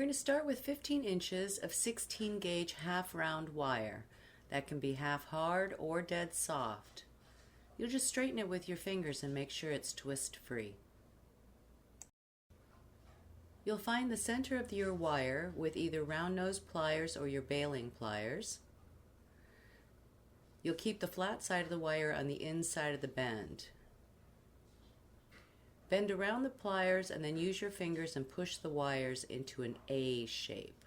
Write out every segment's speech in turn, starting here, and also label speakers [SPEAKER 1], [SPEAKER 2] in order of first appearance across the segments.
[SPEAKER 1] We're going to start with 15 inches of 16 gauge half round wire. That can be half hard or dead soft. You'll just straighten it with your fingers and make sure it's twist free. You'll find the center of your wire with either round nose pliers or your baling pliers. You'll keep the flat side of the wire on the inside of the bend. Bend around the pliers and then use your fingers and push the wires into an A shape.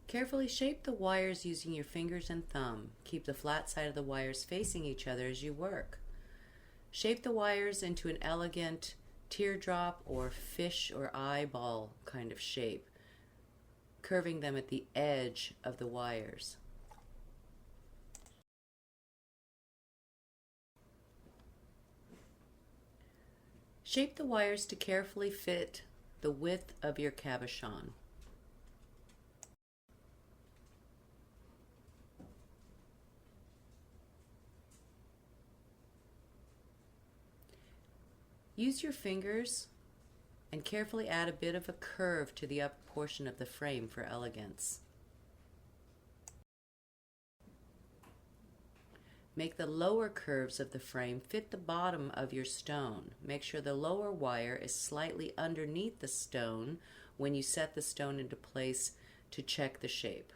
[SPEAKER 1] Carefully shape the wires using your fingers and thumb. Keep the flat side of the wires facing each other as you work. Shape the wires into an elegant teardrop or fish or eyeball kind of shape, curving them at the edge of the wires. Shape the wires to carefully fit the width of your cabochon. Use your fingers and carefully add a bit of a curve to the upper portion of the frame for elegance. Make the lower curves of the frame fit the bottom of your stone. Make sure the lower wire is slightly underneath the stone when you set the stone into place to check the shape.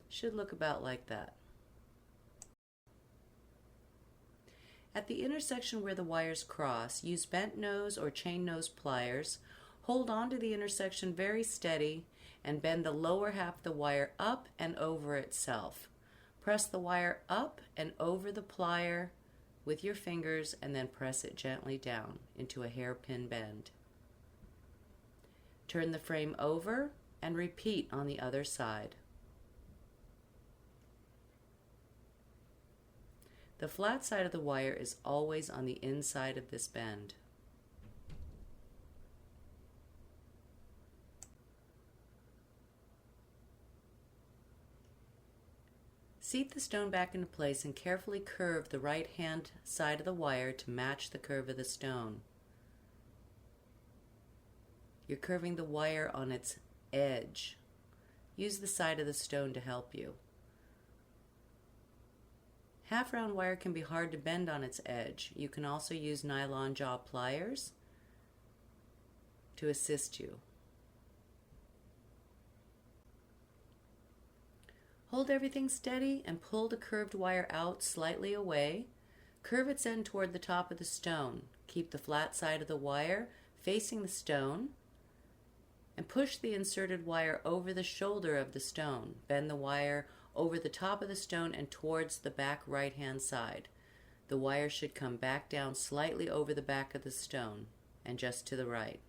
[SPEAKER 1] Should look about like that. At the intersection where the wires cross, use bent nose or chain nose pliers. Hold on to the intersection very steady and bend the lower half of the wire up and over itself. Press the wire up and over the plier with your fingers and then press it gently down into a hairpin bend. Turn the frame over and repeat on the other side. The flat side of the wire is always on the inside of this bend. Seat the stone back into place and carefully curve the right hand side of the wire to match the curve of the stone. You're curving the wire on its edge. Use the side of the stone to help you. Half round wire can be hard to bend on its edge. You can also use nylon jaw pliers to assist you. Hold everything steady and pull the curved wire out slightly away. Curve its end toward the top of the stone. Keep the flat side of the wire facing the stone and push the inserted wire over the shoulder of the stone. Bend the wire over the top of the stone and towards the back right hand side. The wire should come back down slightly over the back of the stone and just to the right.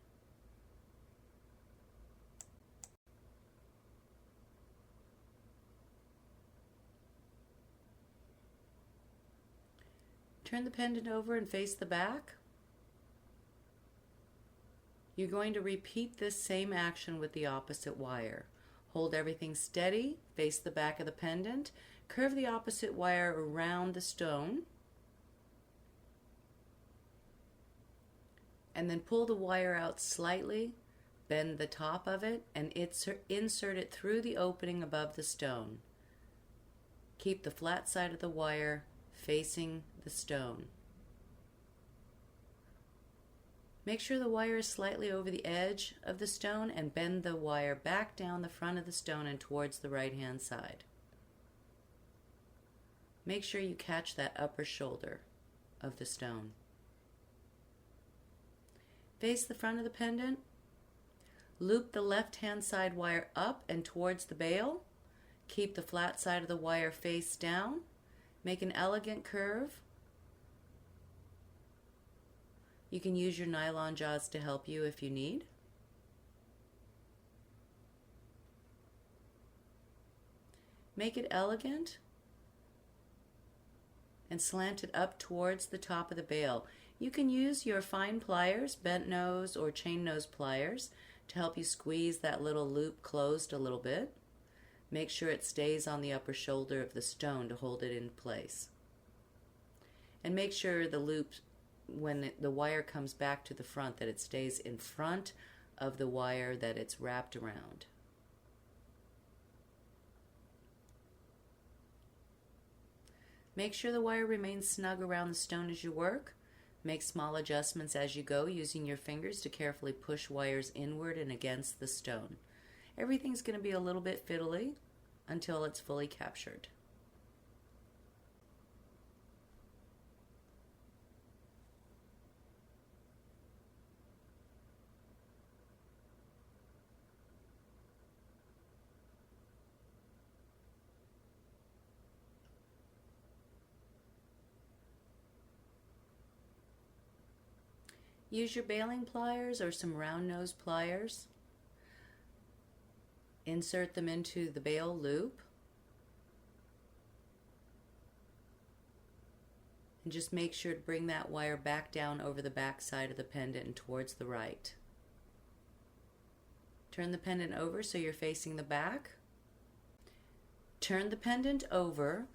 [SPEAKER 1] Turn the pendant over and face the back. You're going to repeat this same action with the opposite wire. Hold everything steady, face the back of the pendant, curve the opposite wire around the stone, and then pull the wire out slightly, bend the top of it, and insert it through the opening above the stone. Keep the flat side of the wire facing the stone. Make sure the wire is slightly over the edge of the stone and bend the wire back down the front of the stone and towards the right hand side. Make sure you catch that upper shoulder of the stone. Face the front of the pendant. Loop the left hand side wire up and towards the bail. Keep the flat side of the wire face down. Make an elegant curve. You can use your nylon jaws to help you if you need. Make it elegant and slant it up towards the top of the bail. You can use your fine pliers, bent nose or chain nose pliers, to help you squeeze that little loop closed a little bit. Make sure it stays on the upper shoulder of the stone to hold it in place. And make sure the loop when the wire comes back to the front, that it stays in front of the wire that it's wrapped around. Make sure the wire remains snug around the stone as you work. Make small adjustments as you go, using your fingers to carefully push wires inward and against the stone. Everything's going to be a little bit fiddly until it's fully captured. Use your baling pliers or some round nose pliers. Insert them into the bail loop. And just make sure to bring that wire back down over the back side of the pendant and towards the right. Turn the pendant over so you're facing the back. Turn the pendant over.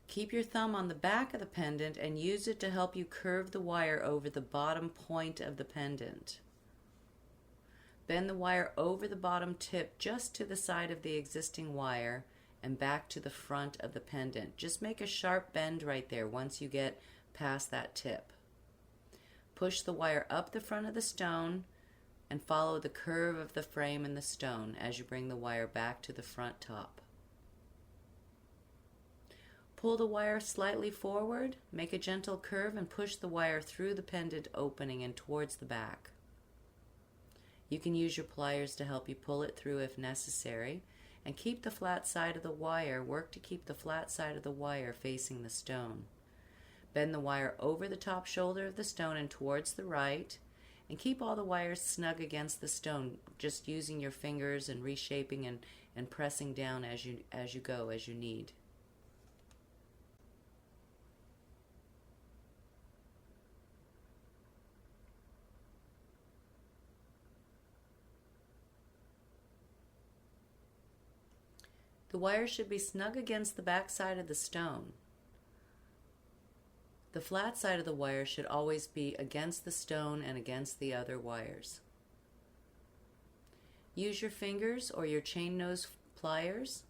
[SPEAKER 1] Keep your thumb on the back of the pendant and use it to help you curve the wire over the bottom point of the pendant. Bend the wire over the bottom tip just to the side of the existing wire and back to the front of the pendant. Just make a sharp bend right there once you get past that tip. Push the wire up the front of the stone and follow the curve of the frame and the stone as you bring the wire back to the front top. Pull the wire slightly forward, make a gentle curve, and push the wire through the pendant opening and towards the back. You can use your pliers to help you pull it through if necessary, and keep the flat side of the wire. Work to keep the flat side of the wire facing the stone. Bend the wire over the top shoulder of the stone and towards the right, and keep all the wires snug against the stone, just using your fingers and reshaping and pressing down as you go, as you need. The wire should be snug against the back side of the stone. The flat side of the wire should always be against the stone and against the other wires. Use your fingers or your chain nose pliers.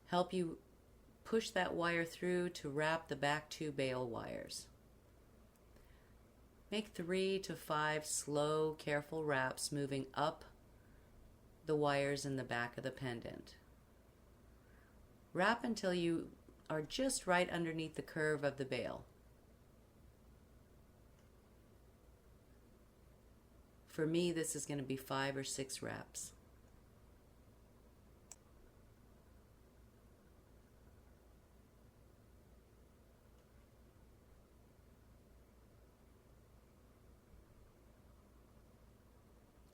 [SPEAKER 1] Help you push that wire through to wrap the back two bail wires. Make 3 to 5 slow, careful wraps moving up the wires in the back of the pendant. Wrap until you are just right underneath the curve of the bail. For me, this is going to be 5 or 6 wraps.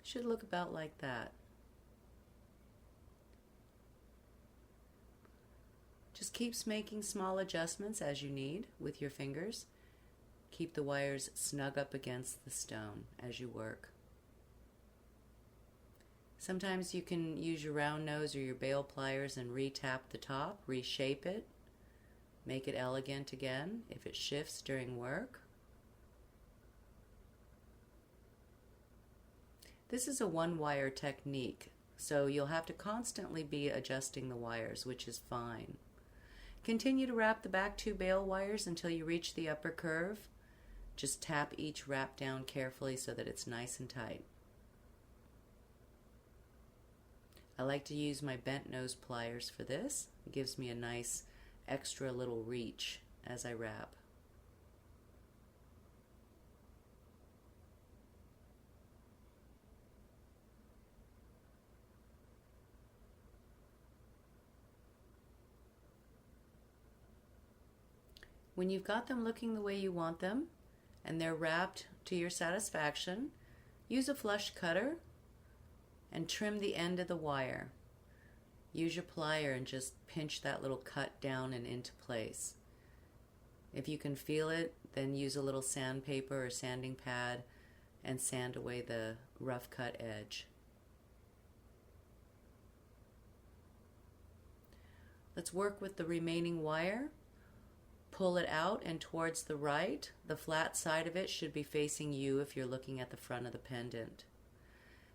[SPEAKER 1] Should look about like that. Just keep making small adjustments as you need with your fingers. Keep the wires snug up against the stone as you work. Sometimes you can use your round nose or your bail pliers and re-tap the top, reshape it, make it elegant again if it shifts during work. This is a one-wire technique, so you'll have to constantly be adjusting the wires, which is fine. Continue to wrap the back two bail wires until you reach the upper curve. Just tap each wrap down carefully so that it's nice and tight. I like to use my bent nose pliers for this. It gives me a nice extra little reach as I wrap. When you've got them looking the way you want them and they're wrapped to your satisfaction, use a flush cutter and trim the end of the wire. Use your plier and just pinch that little cut down and into place. If you can feel it, then use a little sandpaper or sanding pad and sand away the rough cut edge. Let's work with the remaining wire. pull it out and towards the right. The flat side of it should be facing you if you're looking at the front of the pendant.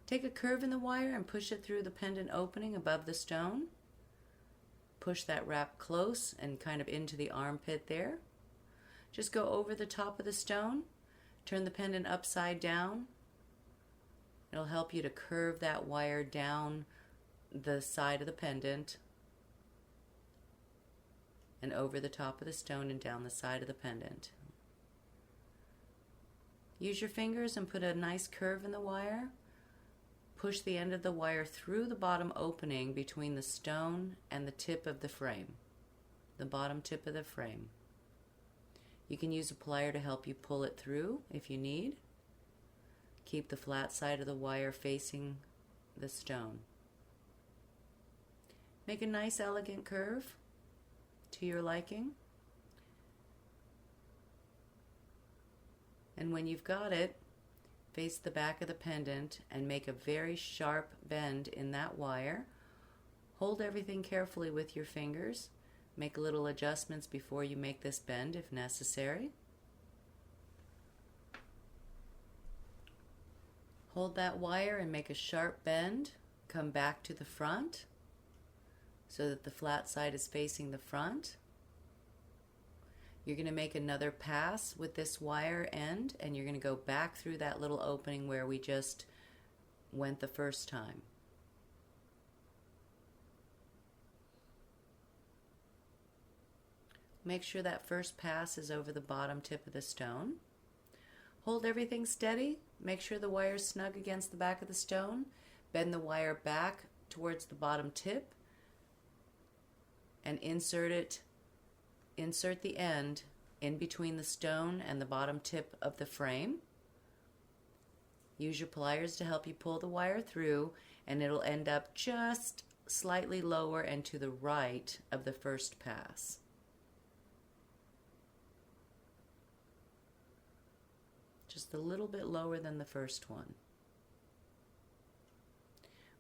[SPEAKER 1] Take a curve in the wire and push it through the pendant opening above the stone. Push that wrap close and kind of into the armpit there. Just go over the top of the stone, turn the pendant upside down. It'll help you to curve that wire down the side of the pendant and over the top of the stone and down the side of the pendant. Use your fingers and put a nice curve in the wire. Push the end of the wire through the bottom opening between the stone and the tip of the frame, the bottom tip of the frame. You can use a plier to help you pull it through if you need. Keep the flat side of the wire facing the stone. Make a nice elegant curve to your liking. And when you've got it, face the back of the pendant and make a very sharp bend in that wire. Hold everything carefully with your fingers. Make little adjustments before you make this bend if necessary. Hold that wire and make a sharp bend. Come back to the front so that the flat side is facing the front. You're going to make another pass with this wire end, and you're going to go back through that little opening where we just went the first time. Make sure that first pass is over the bottom tip of the stone. Hold everything steady. Make sure the wire is snug against the back of the stone. Bend the wire back towards the bottom tip and insert the end in between the stone and the bottom tip of the frame. Use your pliers to help you pull the wire through, and it'll end up just slightly lower and to the right of the first pass. Just a little bit lower than the first one.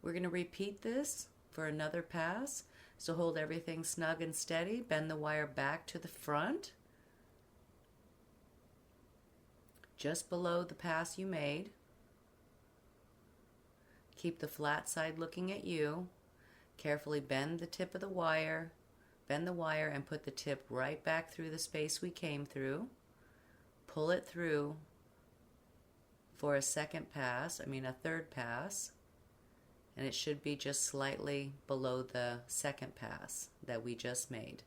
[SPEAKER 1] We're going to repeat this for another pass. So hold everything snug and steady. Bend the wire back to the front, just below the pass you made. Keep the flat side looking at you. Carefully bend the tip of the wire. Bend the wire and put the tip right back through the space we came through. Pull it through for a third pass. And it should be just slightly below the second pass that we just made.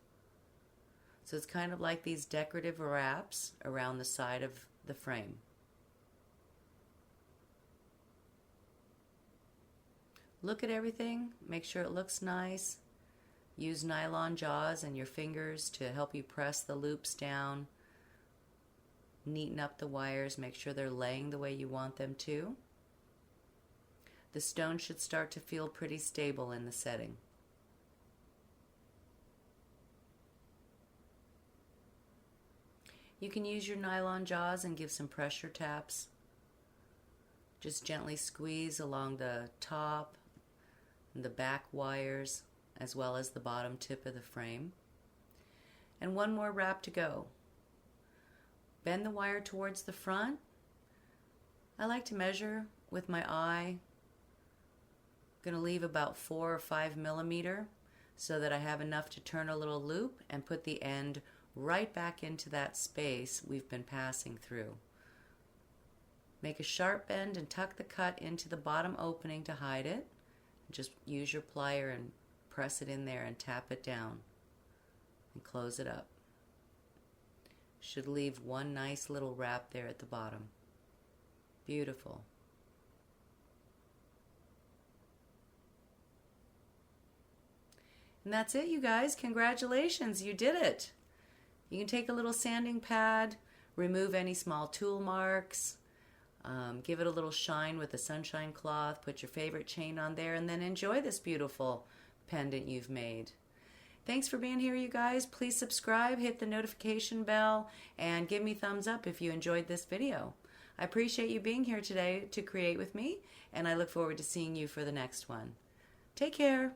[SPEAKER 1] So it's kind of like these decorative wraps around the side of the frame. Look at everything, make sure it looks nice. Use nylon jaws and your fingers to help you press the loops down. Neaten up the wires, make sure they're laying the way you want them to. The stone should start to feel pretty stable in the setting. You can use your nylon jaws and give some pressure taps. Just gently squeeze along the top and the back wires as well as the bottom tip of the frame. And one more wrap to go. Bend the wire towards the front. I like to measure with my eye. I'm going to leave about 4 or 5 millimeter so that I have enough to turn a little loop and put the end right back into that space we've been passing through. Make a sharp bend and tuck the cut into the bottom opening to hide it. Just use your plier and press it in there and tap it down and close it up. Should leave one nice little wrap there at the bottom. Beautiful. And that's it, you guys. Congratulations, you did it. You can take a little sanding pad, remove any small tool marks, give it a little shine with a sunshine cloth, put your favorite chain on there, and then enjoy this beautiful pendant you've made. Thanks for being here, you guys. Please subscribe, hit the notification bell, and give me thumbs up if you enjoyed this video. I appreciate you being here today to create with me, and I look forward to seeing you for the next one. Take care.